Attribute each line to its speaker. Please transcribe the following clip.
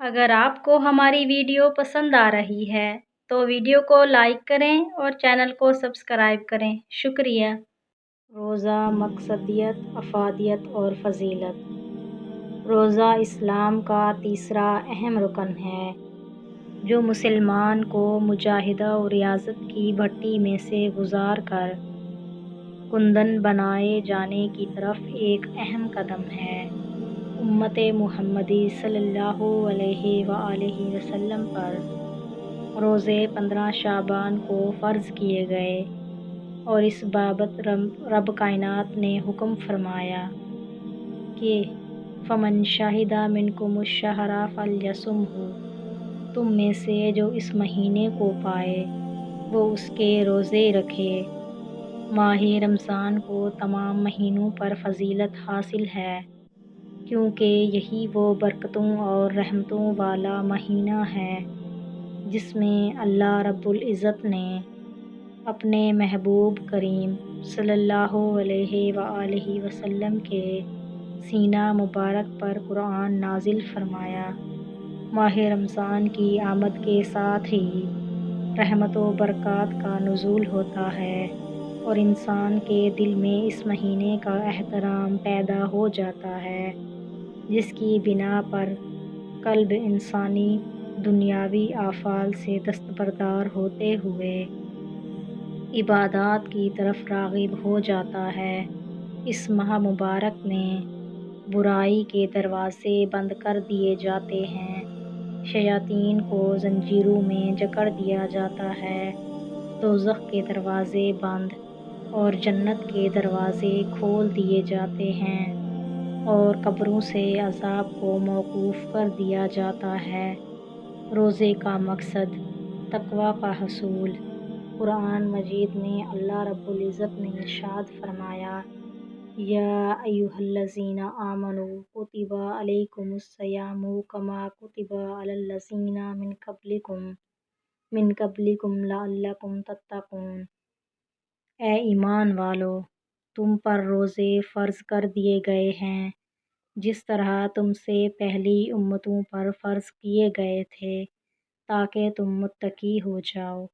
Speaker 1: اگر آپ کو ہماری ویڈیو پسند آ رہی ہے تو ویڈیو کو لائک کریں اور چینل کو سبسکرائب کریں۔ شکریہ۔ روزہ مقصدیت، افادیت اور فضیلت۔ روزہ اسلام کا تیسرا اہم رکن ہے جو مسلمان کو مجاہدہ و ریاضت کی بھٹی میں سے گزار کر کندن بنائے جانے کی طرف ایک اہم قدم ہے۔ امت محمدی صلی اللہ علیہ وآلہ وسلم پر روزے 15 شعبان کو فرض کیے گئے اور اس بابت رب کائنات نے حکم فرمایا کہ فَمَن شَهِدَ مِنْكُمُ الشَّهْرَ فَلْيَصُمْهُ، تم میں سے جو اس مہینے کو پائے وہ اس کے روزے رکھے۔ ماہ رمضان کو تمام مہینوں پر فضیلت حاصل ہے کیونکہ یہی وہ برکتوں اور رحمتوں والا مہینہ ہے جس میں اللہ رب العزت نے اپنے محبوب کریم صلی اللہ علیہ وآلہ وسلم کے سینہ مبارک پر قرآن نازل فرمایا۔ ماہ رمضان کی آمد کے ساتھ ہی رحمت و برکات کا نزول ہوتا ہے اور انسان کے دل میں اس مہینے کا احترام پیدا ہو جاتا ہے، جس کی بنا پر قلب انسانی دنیاوی آفات سے دستبردار ہوتے ہوئے عبادات کی طرف راغب ہو جاتا ہے۔ اس ماہ مبارک میں برائی کے دروازے بند کر دیے جاتے ہیں، شیاطین کو زنجیروں میں جکڑ دیا جاتا ہے، دوزخ کے دروازے بند اور جنت کے دروازے کھول دیے جاتے ہیں اور قبروں سے عذاب کو موقوف کر دیا جاتا ہے۔ روزے کا مقصد تقویٰ کا حصول۔ قرآن مجید میں اللہ رب العزت نے ارشاد فرمایا، یا ایھا الذین آمنوا کتب علیکم الصیام کما کتب علی الذین من قبلکم لعلکم تتقون۔ اے ایمان والو، تم پر روزے فرض کر دیے گئے ہیں جس طرح تم سے پہلی امتوں پر فرض کیے گئے تھے تاکہ تم متقی ہو جاؤ۔